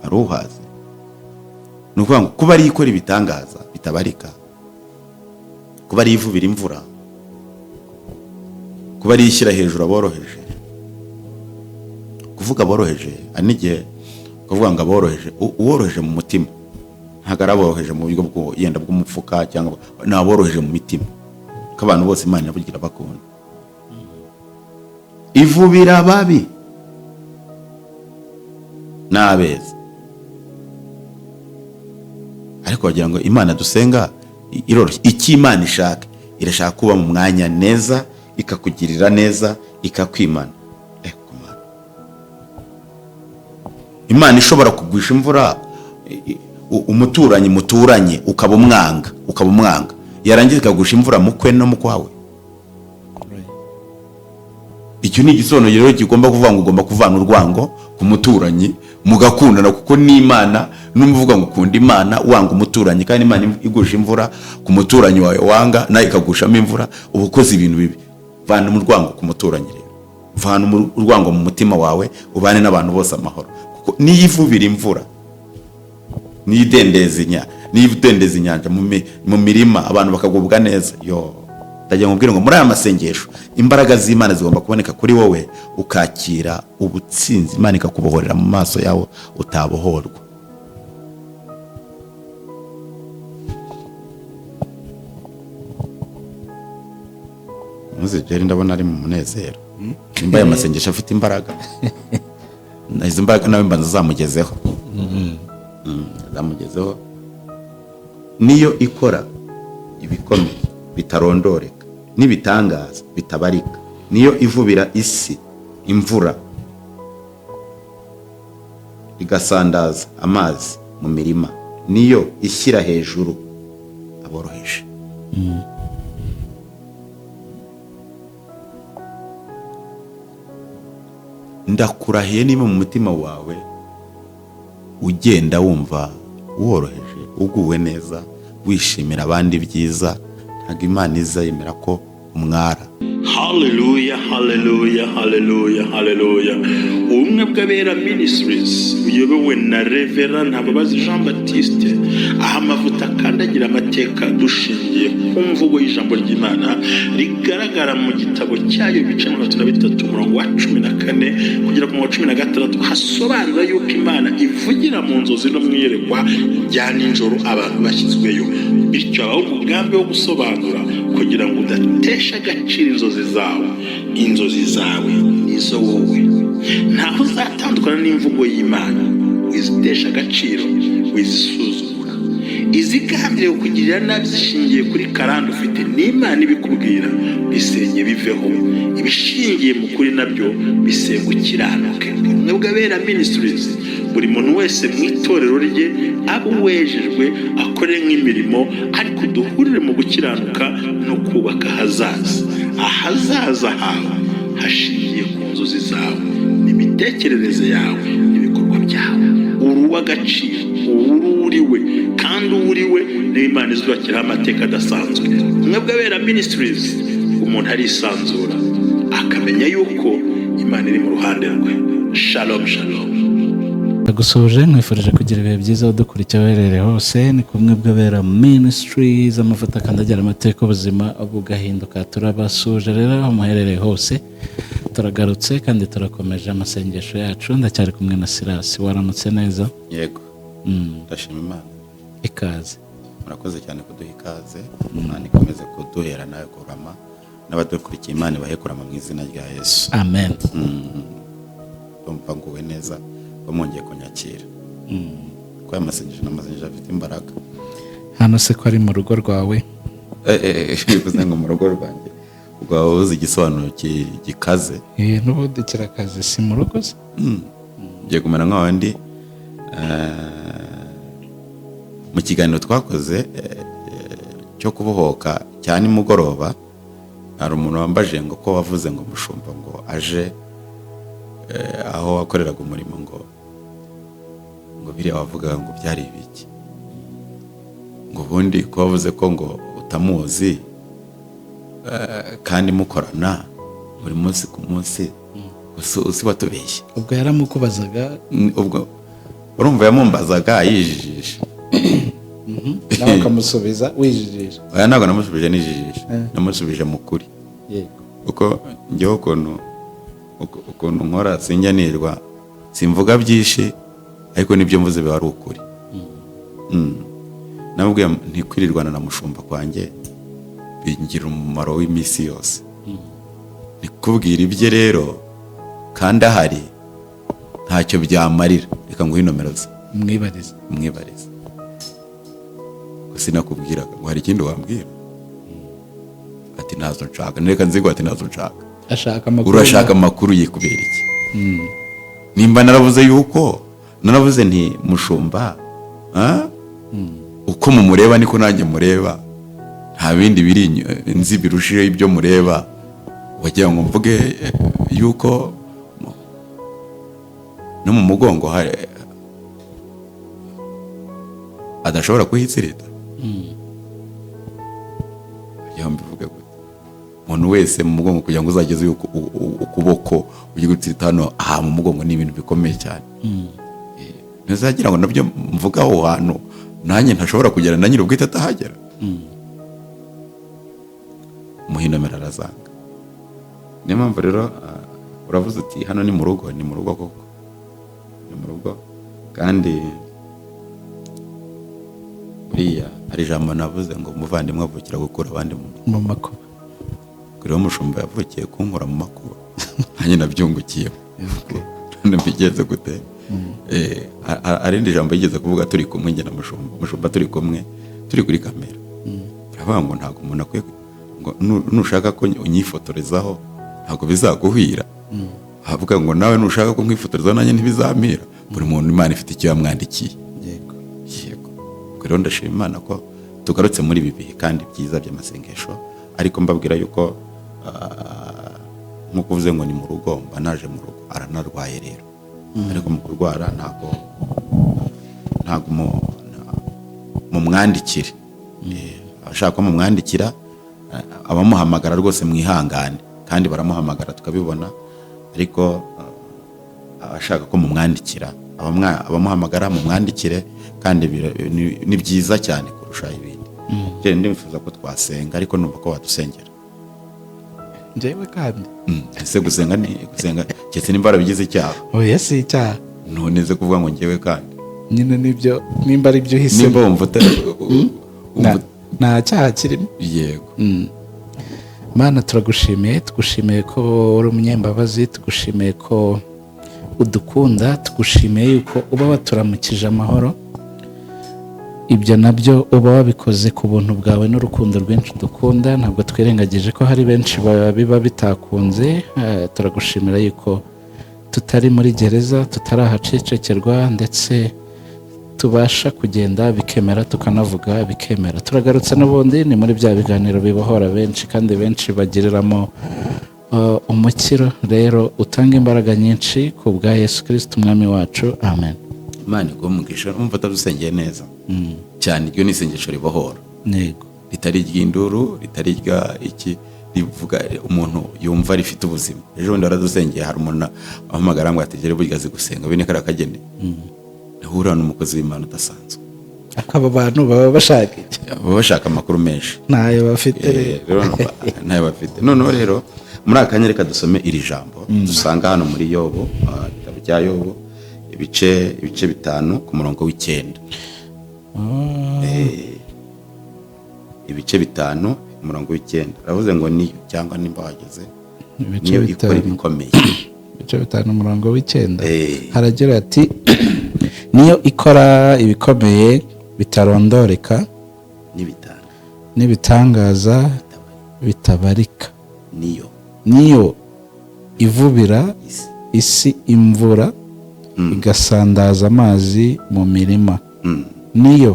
hari uhazi. Nukuvuga ngo kuba ari ikora ibitangaza bitabarika, kuba ari ivubira imvura, kuba ari ishyira hejuru aboroheje. Kuvuga aboroheje anigihe kuvuga ngo aboroheje, uworoheje mu mutima ntago araboroheje mu buryo bwo yenda bw'umupfuka cyangwa naboroheje mu mitima, ko abantu bose Imana iravugira bakunda. Ivubira babi n'abeza, ariko wagira ngo Imana dusenga iroroshye. Iki Imana ishaka, irashaka kuba mu mwanya neza, ikakugirira neza, ikakwimana. Imana ishobora kugwisha imvura umuturanyi muturanye ukaba umwanga, yarangiza ikagusha imvura mukwe no mukwawe. Icyo ni igisobanuro kigomba kuvuga ngo ugomba kuvana urwango ku muturanyi mugakundana, kuko ni Imana. N'umuvuga ngo ukunda Imana wanga umuturanyi, kandi Imana igusha imvura ku muturanyi wawe wanga, nayo ikagushamo imvura, ubukoze ibintu bibi. Vana mu rwango ku muturanyi rero, vana urwango mu mutima wawe, ubane n'abantu bose amahoro. Kuko niyo ivubira imvura, niyo idendeza inyanja mu mirima, abantu bakagubwa neza. Ndagira nkubwire ngo muri aya masengesho imbaraga z'Imana zigomba kuboneka kuri wowe, ukakira ubutsinzi, Imana ikakubohorera mu maso yawe utabohorwa. Muzigeri ndabona ari mu munezero, nimba aya masengesho afite imbaraga, izo mbaraga nawe mbanza zamugezeho. Zamugezeho niyo ikora ibikomeye bitarondoreka n'ibitangaza bitabarika, niyo ivubira isi imvura igasandaza amazi mu mirima, niyo ishyira hejuru aboroheje. Ndakurahiye niba mu mutima wawe ugenda wumva woroheje, uguwe neza, wishimira abandi byiza, ntabwo Imana izayemera ko umwara. Hallelujah, hallelujah, hallelujah, hallelujah. Ubumwe bw'Abera Ministries uyobowe na Reverend Hababazi Jean Baptiste, aha amavuta akandagira amateka dushingiye ku mvugo y'ijambo ry'Imana rigaragara mu gitabo cyayo bice 33 umurongo wa 14 kugera ku 16, hasobanura yuko Imana ivugira mu nzozi no mwiyerekwa rya nijoro abantu bashyizweyo. Bityo abaho umugambi wo gusobanura kugira ngo udatesha agaciro inzozi zawe nizo wowe. Ntaho uzatandukana n'imvugo y'Imana, wizitesha agaciro, wizisuzugura. Izigambiriye kukugirira nabi zishingiye kuri karande ufite n'Imana ibikubwira, bisenye biveho. Ibishingiye mu kuri nabyo bisenga ukiranuke. Ubumwe bw'Abera Ministries, buri muntu wese mu itorero rye abo wejejwe akore nk'imirimo, ariko duhurire mu gukiranuka no kubaka ahazaza hawe hashingiye ku nzozi zawe n'imitekerereze yawe n'ibikorwa byawe. Uri uw'agaciro, uriwe, kandi uriwe n'Imana izubakiraho amateka adasanzwe. Ubumwe bw'Abera Ministries, umuntu arisanzura akamenya yuko Imana iri mu ruhande rwe. Shalom, shalom. Ndagusuje, nkwifurije kugira ibihe byiza udukurikiye uherereye hose. Ni kumwe bw'Abera Ministries, amavuta akandagira amateka ubuzima bugahinduka. Turabasuje rero aho muherereye hose, turagarutse kandi turakomeje amasengesho yacu. Ndacyari kumwe na Silas. Waramutse neza? Yego, ndashima Imana. Ikaze. Murakoze cyane kuduha ikaze. Imana ikomeze kuduhera nawe kurama, n'abadukurikiye Imana ibahe kurama mu izina rya Yesu. Amen. Ndumva nguwe neza, bamwongeye kunyakira. Ko aya masengesho afite imbaraga. Hano se ko ari mu rugo rwawe? Bivuze ngo mu rugo rwanjye, ubwo uzi igisobanuro gikaze. N'ubundi kirakaze, si mu rugo se? Ngiye kumera nk'abandi mu kiganiro twakoze cyo kubohoka cyane nimugoroba, hari umuntu wambaje ngo ko wavuze ngo mushumba ngo aje aho wakoreraga umurimo ngo biriya wavuga ngo byari ibiki, ngo ubundi ko wavuze ko ngo utamuzi kandi mukorana buri munsi ku munsi, usi watubeshye. Ubwo yaramukubazaga, urumva yamumbazaga yijijisha nawe ukamusubiza wijijisha. oya ntabwo namusubije nijijisha, namusubije mu kuri. Yego. uko njyewe ukuntu nkora sinjya nirwa simvuga byinshi, ariko nibyo mvuze biba ari ukuri. nabwiye ntikwirirwana na mushumba kwanjye bingira umumaro w'iminsi yose. nikubwira ibye rero kandi ahari ntacyo byamarira, reka nguhe nomero ze umwibarize. sinakubwiraga ngo hari ikindi wambwira, ati ntazo nshaka, reka nzigo ati ntazo nshaka. urashaka amakuru yikubera iki? nimba naravuze yuko naravuze nti mushumba uko mumureba niko nanjye mureba, nta bindi biri nzi birushijeho ibyo mureba, wagira ngo mvuge yuko no mu mugongo adashobora kuhitsirita. mbivuge gute? umuntu wese mu mugongo kugira ngo uzageze ukuboko ujye gutsirita hano mu mugongo ni ibintu bikomeye cyane. ntizagira ngo nabyo mvuga aho hantu nanjye ntashobora kugera na nyiri ubwite atahagera. umuhinomero arazanga. niyo mpamvu rero uravuze uti hano ni mu rugo, ni mu rugo koko, ni mu rugo. kandi buriya hari ijambo navuze ngo umuvandimwe avukira gukura abandi mu makuba. kuri uwo mushumba yavukiye kunkura mu makuba, nanjye nabyungukiyemo. none mbigenze gute? arindi jambo yigeze kuvuga turi kumwe njye na mushumba turi kumwe turi kuri kamera, baravuga ngo ntabwo umuntu akwiye ngo nushaka ko unyifotorezaho ntabwo bizaguhira. havuga ngo nawe nushaka ko nkwifotorezaho nanjye ntibizamira. buri muntu Imana ifite icyo yamwandikiye. Yego. Rero ndashima Imana ko tugarutse muri ibi bihe kandi byiza by'amasengesho, ariko mbabwira yuko nk'uko uvuze ngo ni mu rugo, mba naje mu rugo aranarwaye rero. ariko mu kurwara ntabwo mumwandikire. abashaka ko mumwandikira abamuhamagara rwose mwihangane, kandi baramuhamagara tukabibona, ariko abashaka ko mumwandikira abamuhamagara mumwandikire, kandi ni byiza cyane kurusha ibindi. je ndifuza ko twasenga, ariko numva ko wadusengera. njyewe kandi ese gusenga cyetse nimba bigize icyaha. oya si icyaha. none ze kuvuga ngo njyewe kandi nyine nibyo, nimba ari byo uhisemo, nimba wumva nta cyaha kirimo. yego. Mana turagushimiye, tugushimiye ko uri umunyembabazi, tugushimiye ko udukunda, tugushimiye yuko uba waturamukije amahoro. ibyo nabyo uba wabikoze ku buntu bwawe n'urukundo rwinshi dukunda. ntabwo twirengagije ko hari benshi biba bitakunze. turagushimira yuko tutari muri gereza, tutarahacecekerwa, ndetse tubasha kugenda bikemera, tukanavuga bikemera. turagarutse n'ubundi ni muri bya biganiro bibohora benshi, kandi benshi bagiriramo umukiro. rero utanga imbaraga nyinshi ku bwa Yesu Kristo umwami wacu, amen. Imana igumugisha. umva atadusengeye neza cyane. iryo ni isengesho ribohora, yego, ritari iry'induru, ritari irya iki, rivuga umuntu yumva rifite ubuzima. ejo bundi waradusengeye, hari umuntu ahamagara ngo ategere burya azi gusenga, bene kari akagene ahura n'umukozi w'Imana udasanzwe. akaba abantu baba bashaka iki? baba bashaka amakuru menshi, ntayo bafite rero. ntayo bafite. noneho rero muri aka kanya reka dusome iri jambo dusanga hano muri Yobu, igitabo cya Yobu, ibice 5 ku murongo w'9. ibice 5 ku murongo w'9 aravuze ngo ni cyangwa nimba wageze niyo ikora ibikomeye. ibice 5 umurongo w'9 haragira ati niyo ikora ibikomeye bitarondoreka n'ibitangaza bitabarika. niyo ivubira isi imvura igasandaza amazi mu mirima. niyo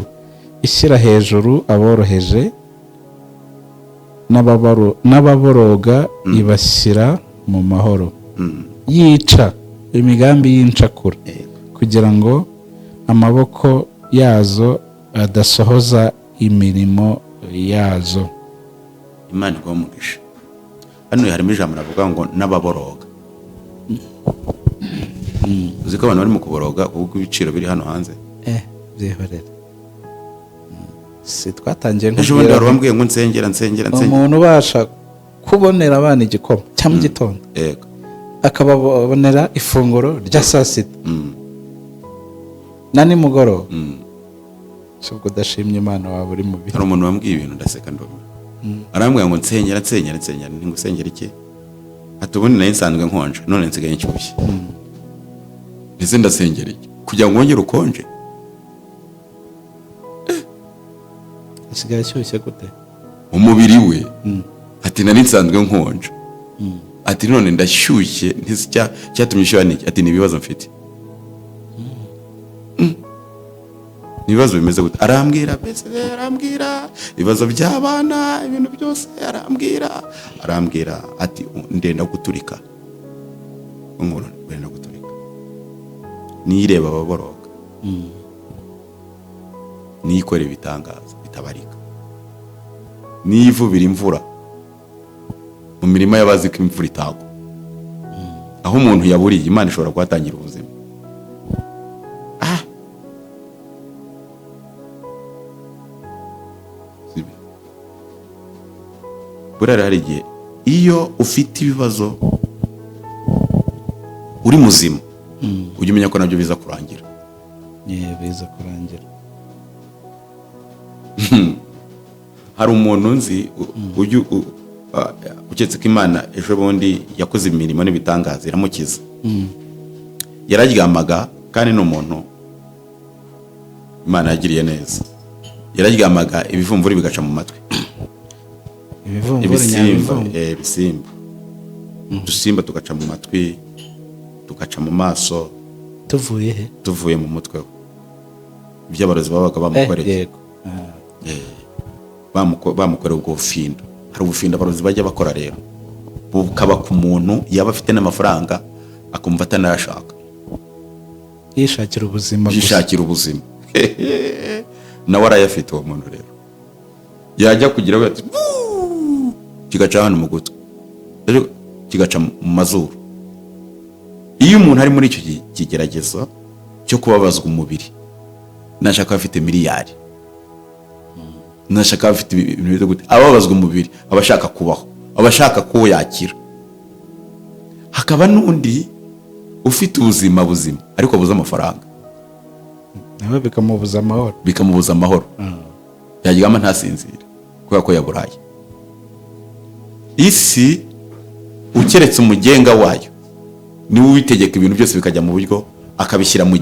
ishyira hejuru aboroheje n'ababoroga ibashyira mu mahoro. yica imigambi y'incakura kugira ngo amaboko yazo adasohoza imirimo yazo. Imana igumugisha. hano harimo ijambo ravuga ngo n'ababoroga. uzi ko abantu bari mu kuboroga kuko ibiciro biri hano hanze. byihorera. Si twatangiye ejo bundi wari wambwiye ngo nsengera. Umuntu ubasha kubonera abana igikoma cya mu gitondo, yego, akababonera ifunguro rya saa sita na nimugoroba, ubwo udashimye Imana waba uri mu bihe. hari umuntu wambwiye ibintu ndaseka ndumva, arambwira ngo nsengera ni ngusengera iki? Ati ubundi nayo nsanzwe nkonje none nsigaye nshyushye, ndetse ndasengera iki kugira ngo wongere ukonje? Nsigaye ashyushye gute? Umubiri we ati nari nsanzwe nkonje, ati none ndashyushye, cyatumye ushyuha niki? Ati ni ibibazo mfite. Ibibazo bimeze gute? Arambwira ibibazo by'abana, ibintu byose arambwira ati ndenda guturika. Unkuru ndenda guturika. Nireba ababoroga, nikora ibitangaza bitabarika, nivubira imvura mu mirima y'abazi ko imvura itagwa. Aho umuntu yaburiye Imana ishobora kuhatangira ubuzima. Burara hari igihe iyo ufite ibibazo uri muzima, ujye umenya ko nabyo biza kurangira. Biza kurangira. Hari umuntu nzi uketse ko Imana ejo bundi yakoze imirimo n'ibitangaza iramukiza. Yararyamaga, kandi ni umuntu Imana yagiriye neza. Yararyamaga ibivumvuri bigaca mu matwi, ibisimba udusimba tugaca mu matwi, tugaca mu maso. Tuvuye he? Tuvuye mu mutwe we. Ibyo abarozi babaga bamukoreye, bamukoreye ubwo bufindo. Hari ubufindo abarozi bajya bakora rero, bukaba ku muntu yaba afite n'amafaranga akumva atanayashaka, yishakira ubuzima. Nawe arayafite uwo muntu rero. Yajya kugira we ati kigaca hano mu gutwi, kigaca mu mazuru. Iyo umuntu ari muri icyo kigeragezo cyo kubabazwa umubiri, nashaka afite miliyari, nashaka afite ibintu gute, ababazwa umubiri, abashaka kubaho, abashaka ko yakira. Hakaba n'undi ufite ubuzima ariko abuze amafaranga, nawe bikamubuza amahoro. Yaryama ntasinzire kubera ko yaburaye. Isi ukeretse umugenga wayo niwe witegeka ibintu byose bikajya mu buryo, akabishyira mu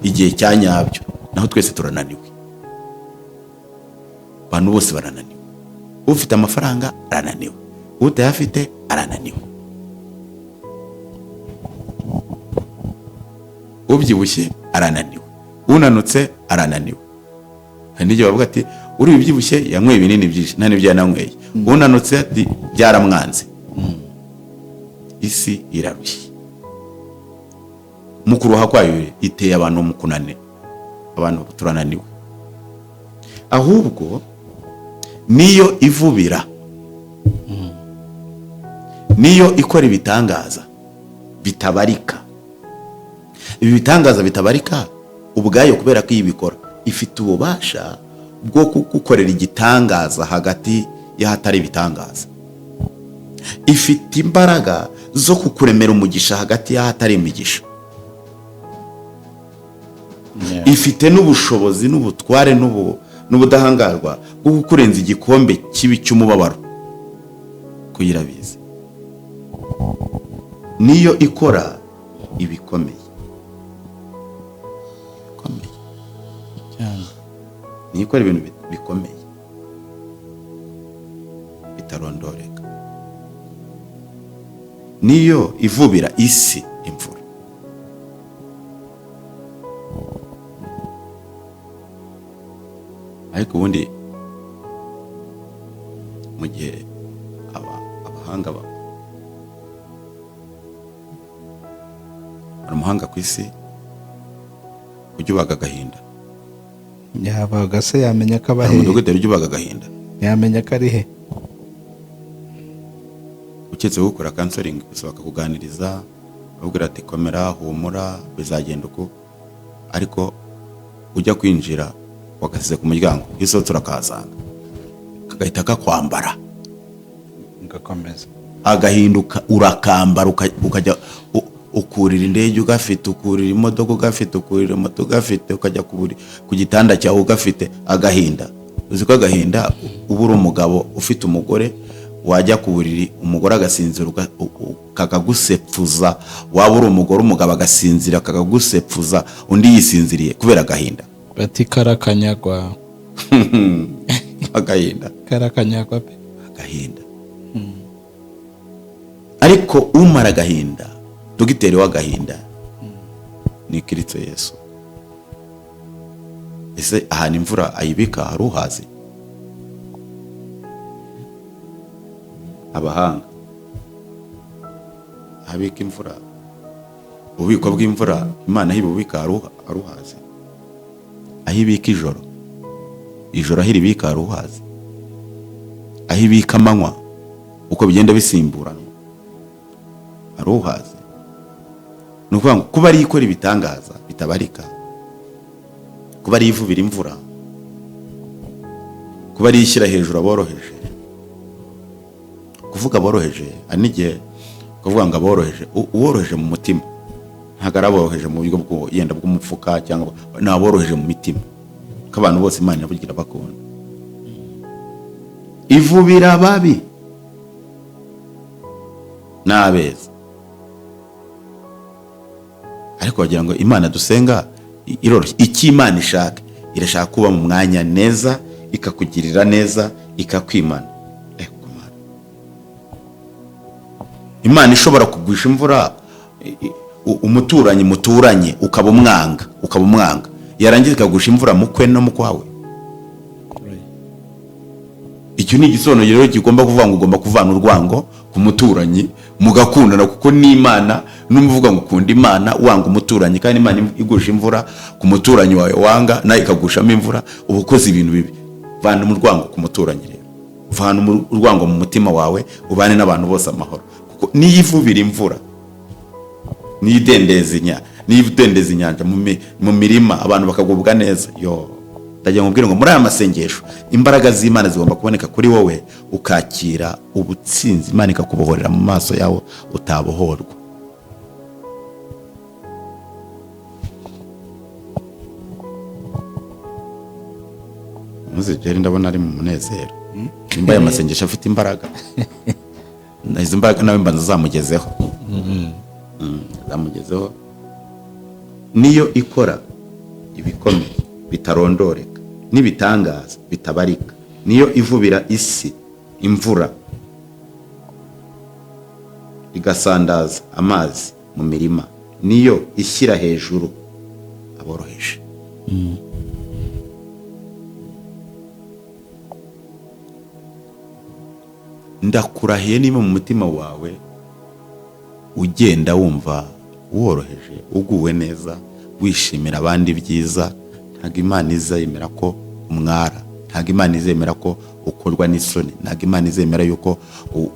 igihe cya nyabyo. Naho twese turananiwe, abantu bose barananiwe. Ufite amafaranga arananiwe, utayafite arananiwe, ubyibushye arananiwe, unanutse arananiwe. Hari n'igihe bavuga ati uri ubyibushye yanyweye ibinini byinshi nta n'ibyo yananyweye, unanutse ati byaramwanze. Isi irarushye, mu kuruha kwayo iteye abantu mu kunanira. Abantu turananiwe. Ahubwo niyo ivubira, niyo ikora ibitangaza bitabarika. Ibi bitangaza bitabarika ubwayo, kubera ko ibikora ifite ububasha bwo kugukorera igitangaza hagati y'ahatari ibitangaza. Ifite imbaraga zo kukuremera umugisha hagati y'ahatari imigisha. Ifite n'ubushobozi n'ubutware n'ubudahangarwa bwo kukurenza igikombe kibi cy'umubabaro. Kuyirabizi niyo ikora ibikomeye, niyo ikora ibintu bikomeye bitarondoreka. Niyo ivubira isi imvura. Ariko ubundi mu gihe abahanga hari umuhanga ku isi ujya ubaga agahinda. Yabaga se yamenya ko abahe? Umudugudu ujya ubaga agahinda, yamenya ko ari he? Uketse gukora counseling, gusa bakakuganiriza, abwira ati komera, humura, bizagenda uko. Ariko ujya kwinjira wakasize ku muryango, isohotse urakahasanga kagahita kakwambara ngakomeza, agahinduka urakambara, ukajya ukurira indege ugafite, ukurira imodoka ugafite, ukurira moto ugafite, ukajya ku gitanda cyawe ugafite. Agahinda, uzi ko agahinda uba uri umugabo ufite umugore, wajya ku buriri umugore agasinzira kakagusepfuza, waba uri umugore umugabo agasinzira kakagusepfuza, undi yisinziriye kubera agahinda. bati karakanyagwa. Agahinda karakanyagwa pe, agahinda. Ariko umara agahinda, dogiteri w'agahinda ni Kristo Yesu. Ese ahantu imvura ayibika hari uhazi? Abahanga habika imvura, ububiko bw'imvura Imana ahibubika hari uhazi? Ahibika ijoro ahiribika hari uhazi? Ahibika amanywa uko bigenda bisimburana hari uhazi? Ni ukuvuga ngo kuba ari ikora ibitangaza bitabarika, kuba ari ivubira imvura, kuba ari ishyira hejuru aboroheje. Kuvuga aboroheje ari n'igihe kuvuga ngo aboroheje, uworoheje mu mutima ntabwo ari aboroheje mu buryo bwo yenda bw'umupfuka, cyangwa ni aboroheje mu mitima, ko abantu bose Imana iravugira bakunda. Ivubira ababi n'abeza. Ariko wagira ngo Imana dusenga iroroshye. Icyo Imana ishaka, irashaka kuba mu mwanya neza, ikakugirira neza, ikakwimana. Imana ishobora kugwisha imvura umuturanyi muturanye ukaba umwanga, yarangiza ikagusha imvura mukwe no mukwawe. Icyo ni igisobanuro kigomba kuvuga ngo ugomba kuvana urwango ku muturanyi mugakundana, kuko ni Imana. N'umuvuga ngo ukunda Imana wanga umuturanyi, kandi Imana igusha imvura ku muturanyi wawe wanga, nayo ikagushamo imvura, uba ukoze ibintu bibi. Vana urwango ku muturanyi rero, vana urwango mu mutima wawe, ubane n'abantu bose amahoro. Kuko niyo ivubira imvura, niyo idendeza inyanja mu mirima, abantu bakagubwa neza. Ndagira ngo mbwire ngo muri aya masengesho imbaraga z'Imana zigomba kuboneka kuri wowe, ukakira ubutsinzi, Imana ikakubohorera mu maso yawe utabohorwa. Muzigere ndabona ari mu munezero, nimba aya masengesho afite imbaraga, izo mbaraga nawe mbanza zamugezeho. Zamugezeho niyo ikora ibikomeye bitarondoreka n'ibitangaza bitabarika, niyo ivubira isi imvura igasandaza amazi mu mirima, niyo ishyira hejuru aboroheje. Ndakurahiye niba mu mutima wawe ugenda wumva woroheje, uguwe neza, wishimira abandi byiza, ntabwo Imana izemera ko umwara, ntabwo Imana izemera ko ukorwa n'isoni, ntabwo Imana izemera yuko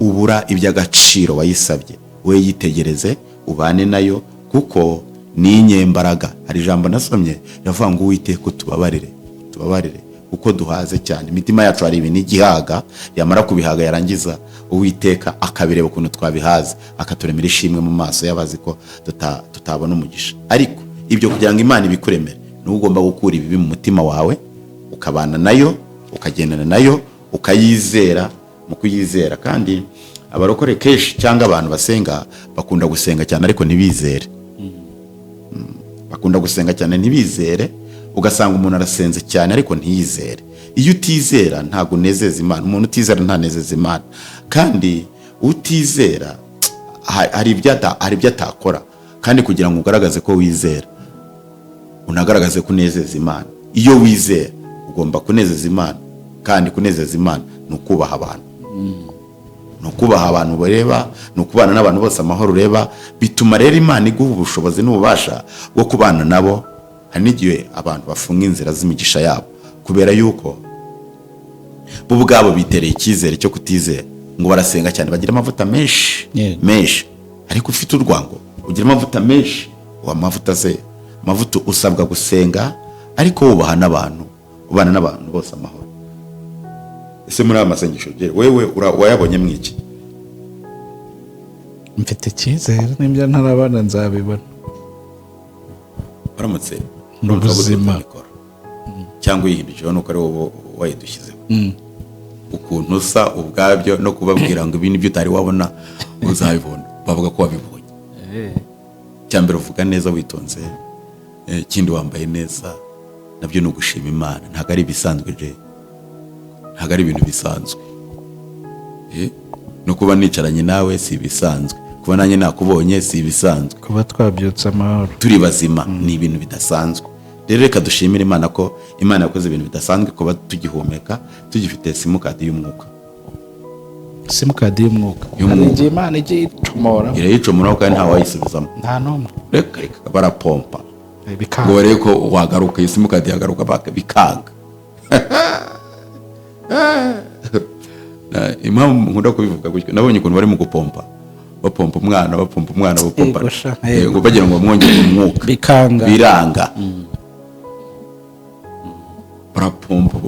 ubura iby'agaciro wayisabye. We yitegereze ubane nayo, kuko ni inyembaraga. Hari ijambo nasomye yavuga ngo Uwiteka tubabarire kuko duhaze cyane, imitima yacu hari ibintu igihaga, yamara kubihaga yarangiza Uwiteka akabireba ukuntu twabihaze, akaturemera ishimwe mu maso y'abazi ko tutabona umugisha. Ariko ibyo kugira ngo Imana ibikuremere, ni ugomba gukura ibibi mu mutima wawe, ukabana nayo, ukagendana nayo, ukayizera. Mu kuyizera kandi abarokore kenshi cyangwa abantu basenga bakunda gusenga cyane ariko ntibizere. Bakunda gusenga cyane ntibizere, ugasanga umuntu arasenze cyane ariko ntiyizere. Iyo utizera ntabwo unezeza Imana. Umuntu utizera ntanezeza Imana, kandi utizera hari ibyo atakora. Kandi kugira ngo ugaragaze ko wizera, unagaragaze ko unezeza Imana. Iyo wizera ugomba kunezeza Imana, kandi kunezeza Imana ni ukubaha abantu. Ni ukubaha abantu bareba, ni ukubana n'abantu bose amahoro ureba. Bituma rero Imana iguha ubushobozi n'ububasha bwo kubana nabo. Hari n'igihe abantu bafunga inzira z'imigisha yabo kubera yuko bo ubwabo bitereye icyizere cyo kutizera, ngo barasenga cyane, bagira amavuta menshi, ariko ufite urwango ugira amavuta menshi, uwo amavuta se amavuta usabwa gusenga ariko wubaha n'abantu, ubana n'abantu bose amahoro. Ese muri aya masengesho wewe wayabonye mwiki? mfite icyizere n'ibyo ntarabana nzabibona. Baramutse Mu buzima. cyangwa yihindukiyeho nuko ari wowe wayidushyizeho. Ukuntu usa ubwabyo no kubabwira ngo ibi nibyo utari wabona uzabibona, bavuga ko wabibonye. Cyambere uvuga neza witonze, kindi wambaye neza, nabyo ni ugushima Imana. Ntabwo ari ibisanzwe je, ntabwo ari ibintu bisanzwe. No kuba nicaranye nawe si ibisanzwe, kuba nanjye nakubonye si ibisanzwe, kuba twabyutse amahoro turi bazima ni ibintu bidasanzwe. Rero reka dushimire Imana ko Imana yakoze ibintu bidasanzwe, kuba tugihumeka, tugifite simukadi y'umwuka. simukadi y'umwuka igihe Imana igiye icomora, irayicomora kandi nta wayisubizamo. nta n'umwe. Reka barapompa Bikanga. ngo reko wagaruka iyi simukadi yagaruka bikanga. Impamvu nkunda kubivuga gutyo, nabonye ukuntu bari mu gupompa, bapompa umwana ngo bagira ngo bamwongere umwuka, bikanga, biranga. Barapompa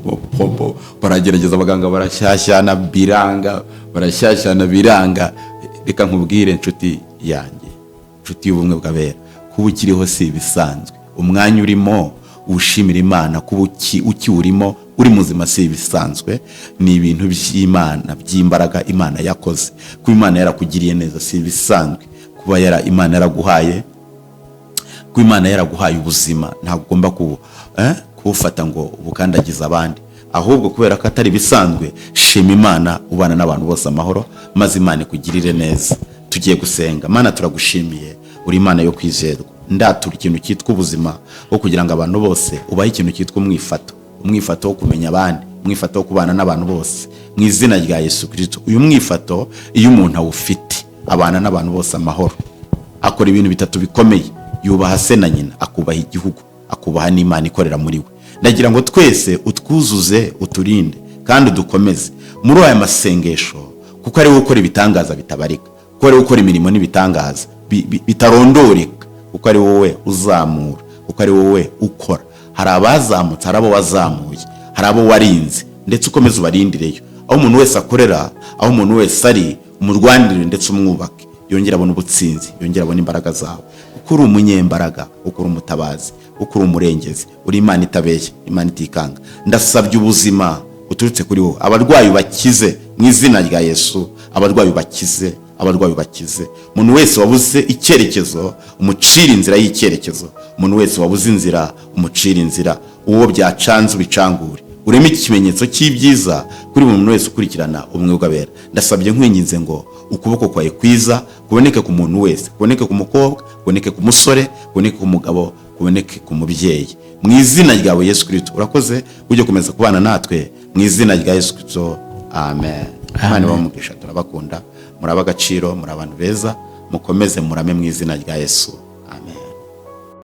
baragerageza, abaganga barashyashyana biranga. Reka nkubwire inshuti yanjye, inshuti y'ubumwe bw'abera, kuba ukiriho si ibisanzwe. Umwanya urimo ushimira Imana, kuba ukiwurimo uri muzima si ibisanzwe. Ni ibintu by'Imana, by'imbaraga Imana yakoze. Kuba Imana yarakugiriye neza si ibisanzwe. Kuba Imana yaraguhaye, kuba Imana yaraguhaye ubuzima, ntabwo ugomba kuwufata ngo ubukandagiza abandi, ahubwo kubera ko atari bisanzwe, shima Imana, ubana n'abantu bose amahoro, maze Imana ikugirire neza. Tugiye gusenga. Mana, turagushimiye, uri Imana yo kwizerwa. Ndatura ikintu cyitwa ubuzima, wo kugira ngo abantu bose ubahe ikintu cyitwa umwifato wo kumenya abandi, umwifato wo kubana n'abantu bose, mu izina rya Yesu Kristo. Uyu mwifato iyo umuntu awufite, abana n'abantu bose amahoro, akora ibintu bitatu bikomeye: yubaha se na nyina, akubaha igihugu, akubaha n'Imana ikorera muri we. Ndagira ngo twese utwuzuze, uturinde kandi udukomeze muri aya masengesho, kuko ari wowe ukora ibitangaza bitabarika, kuko ari wowe ukora imirimo n'ibitangaza bitarondoreka, kuko ari wowe uzamura, kuko ari wowe ukora. Hari abazamutse, hari abo wazamuye, hari abo warinze, ndetse ukomeze ubarindireyo. Aho umuntu wese akorera, aho umuntu wese ari, umurwanirire ndetse umwubake, yongera abona ubutsinzi, yongera abona imbaraga zawe, kuko uri umunyembaraga, kuko uri umutabazi, kuko uri umurengezi, uri Imana itabeshya, Imana itikanga. Ndasabye ubuzima uturutse kuri wowe, abarwayi bakize mu izina rya Yesu, abarwayi bakize, abarwayi bakize. Umuntu wese wabuze icyerekezo, umucira inzira y'icyerekezo. Umuntu wese wabuze inzira, umucira inzira. Uwo byacanze ubicangure, ureme ikimenyetso cy'ibyiza kuri buri muntu wese ukurikirana ubumwe bw'abera. Ndasabye nkwinginze ngo ukuboko kwawe kwiza kuboneke ku muntu wese, kuboneke ku mukobwa, kuboneke ku musore, kuboneke ku mugabo, kuboneke ku mubyeyi, mu izina ryawe Yesu Kristo. Urakoze ujye komeza kubana natwe mu izina rya Yesu Kristo. Amen. Imana ibamugisha, turabakunda, muri ab'agaciro, muri abantu beza, mukomeze murame mu izina rya Yesu.